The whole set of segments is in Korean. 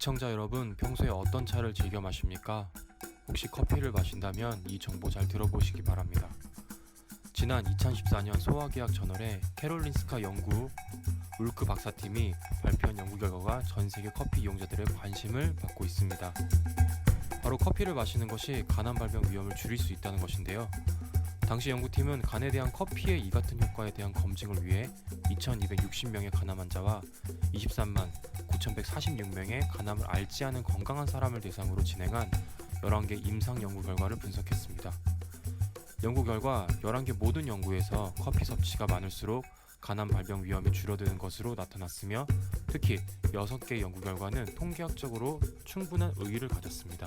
시청자 여러분, 평소에 어떤 차를 즐겨 마십니까? 혹시 커피를 마신다면 이 정보 잘 들어보시기 바랍니다. 지난 2014년 소화기학 저널에 캐롤린스카 연구 울크 박사팀이 발표한 연구 결과가 전 세계 커피 이용자들의 관심을 받고 있습니다. 바로 커피를 마시는 것이 간암 발병 위험을 줄일 수 있다는 것인데요. 당시 연구팀은 간에 대한 커피의 이 같은 효과에 대한 검증을 위해 2260명의 간암 환자와 23만 9146명의 간암을 앓지 않은 건강한 사람을 대상으로 진행한 11개 임상 연구 결과를 분석했습니다. 연구 결과 11개 모든 연구에서 커피 섭취가 많을수록 간암 발병 위험이 줄어드는 것으로 나타났으며, 특히 6개 연구 결과는 통계학적으로 충분한 의의를 가졌습니다.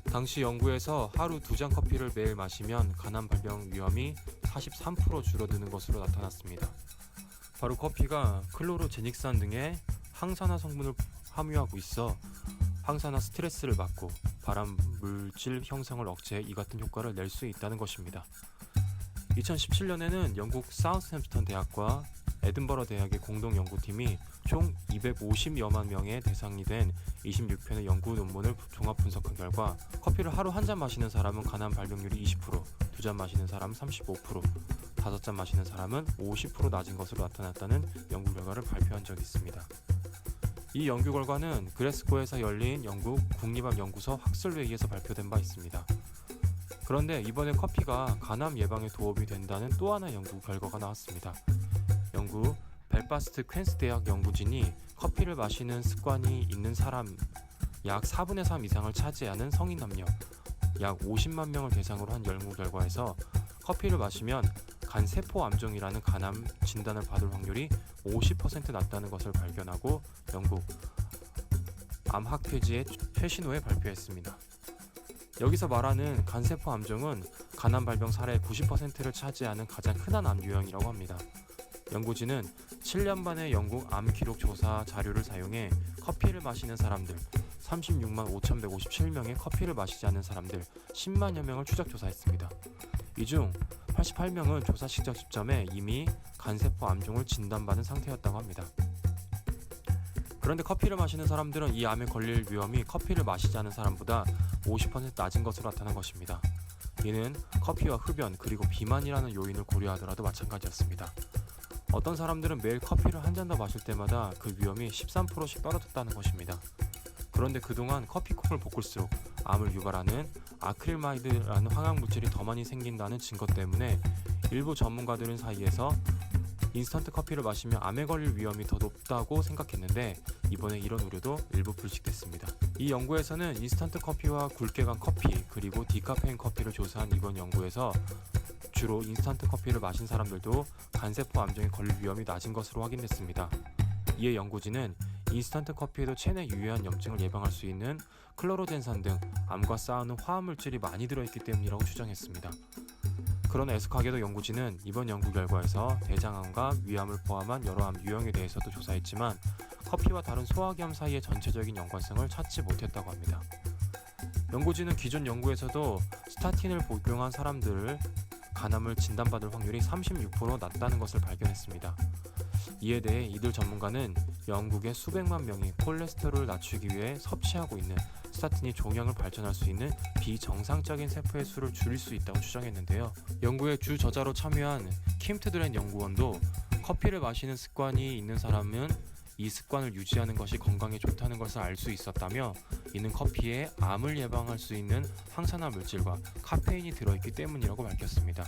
당시 연구에서 하루 2잔 커피를 매일 마시면 간암 발병 위험이 43% 줄어드는 것으로 나타났습니다. 바로 커피가 클로로제닉산 등의 항산화 성분을 함유하고 있어 항산화 스트레스를 막고 발암 물질 형성을 억제해 이 같은 효과를 낼 수 있다는 것입니다. 2017년에는 영국 사우스햄프턴 대학과 에든버러 대학의 공동 연구팀이 총 250여만 명의 대상이 된 26편의 연구 논문을 종합 분석한 결과, 커피를 하루 한 잔 마시는 사람은 간암 발병률이 20%, 2잔 마시는 사람은 35%, 5잔 마시는 사람은 50% 낮은 것으로 나타났다는 연구 결과를 발표한 적이 있습니다. 이 연구 결과는 글래스고에서 열린 영국 국립암연구소 학술회의에서 발표된 바 있습니다. 그런데 이번에 커피가 간암 예방에 도움이 된다는 또 하나의 연구 결과가 나왔습니다. 영국 벨파스트 퀸스 대학 연구진이 커피를 마시는 습관이 있는 사람 약 4분의 3 이상을 차지하는 성인 남녀 약 50만 명을 대상으로 한 연구 결과에서 커피를 마시면 간세포암종이라는 간암 진단을 받을 확률이 50% 낮다는 것을 발견하고 영국 암학회지의 최신호에 발표했습니다. 여기서 말하는 간세포암종은 간암 발병 사례의 90%를 차지하는 가장 흔한 암 유형이라고 합니다. 연구진은 7년 반의 영국 암 기록 조사 자료를 사용해 커피를 마시는 사람들 36만 5,157명의 커피를 마시지 않는 사람들 10만여 명을 추적 조사했습니다. 이 중 88명은 조사 시작 시점에 이미 간세포 암종을 진단받은 상태였다고 합니다. 그런데 커피를 마시는 사람들은 이 암에 걸릴 위험이 커피를 마시지 않은 사람보다 50% 낮은 것으로 나타난 것입니다. 이는 커피와 흡연 그리고 비만이라는 요인을 고려하더라도 마찬가지였습니다. 어떤 사람들은 매일 커피를 한 잔 더 마실 때마다 그 위험이 13%씩 떨어졌다는 것입니다. 그런데 그동안 커피콩을 볶을수록 암을 유발하는 아크릴마이드라는 화학물질이 더 많이 생긴다는 증거 때문에 일부 전문가들은 사이에서 인스턴트 커피를 마시면 암에 걸릴 위험이 더 높다고 생각했는데, 이번에 이런 우려도 일부 불식됐습니다. 이 연구에서는 인스턴트 커피와 굵게 간 커피 그리고 디카페인 커피를 조사한 이번 연구에서 주로 인스턴트 커피를 마신 사람들도 간세포 암종에 걸릴 위험이 낮은 것으로 확인됐습니다. 이에 연구진은 인스턴트 커피에도 체내 유해한 염증을 예방할 수 있는 클로로젠산 등 암과 싸우는 화합물질이 많이 들어있기 때문이라고 추정했습니다. 그러나 애석하게도 연구진은 이번 연구 결과에서 대장암과 위암을 포함한 여러 암 유형에 대해서도 조사했지만 커피와 다른 소화기암 사이의 전체적인 연관성을 찾지 못했다고 합니다. 연구진은 기존 연구에서도 스타틴을 복용한 사람들을 간암을 진단받을 확률이 36% 낮다는 것을 발견했습니다. 이에 대해 이들 전문가는 영국의 수백만 명이 콜레스테롤을 낮추기 위해 섭취하고 있는 스타틴이 종양을 발전할 수 있는 비정상적인 세포의 수를 줄일 수 있다고 추정했는데요. 연구의 주 저자로 참여한 킴트드렌 연구원도 커피를 마시는 습관이 있는 사람은 이 습관을 유지하는 것이 건강에 좋다는 것을 알 수 있었다며, 이는 커피에 암을 예방할 수 있는 항산화 물질과 카페인이 들어있기 때문이라고 밝혔습니다.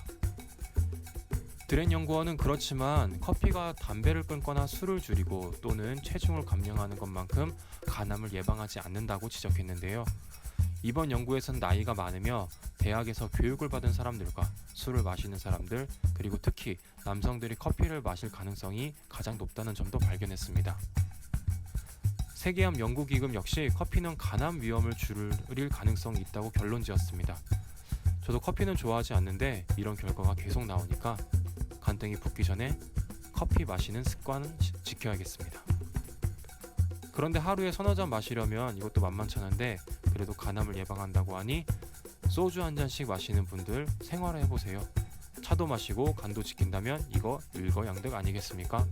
드렌 연구원은 그렇지만 커피가 담배를 끊거나 술을 줄이고 또는 체중을 감량하는 것만큼 간암을 예방하지 않는다고 지적했는데요. 이번 연구에서는 나이가 많으며 대학에서 교육을 받은 사람들과 술을 마시는 사람들, 그리고 특히 남성들이 커피를 마실 가능성이 가장 높다는 점도 발견했습니다. 세계암 연구기금 역시 커피는 간암 위험을 줄일 가능성이 있다고 결론지었습니다. 저도 커피는 좋아하지 않는데 이런 결과가 계속 나오니까 간땡이 붓기 전에 커피 마시는 습관은 지켜야겠습니다. 그런데 하루에 서너 잔 마시려면 이것도 만만찮은데, 그래도 간암을 예방한다고 하니 소주 한 잔씩 마시는 분들 생활을 해보세요. 차도 마시고 간도 지킨다면 이거 일거양득 아니겠습니까?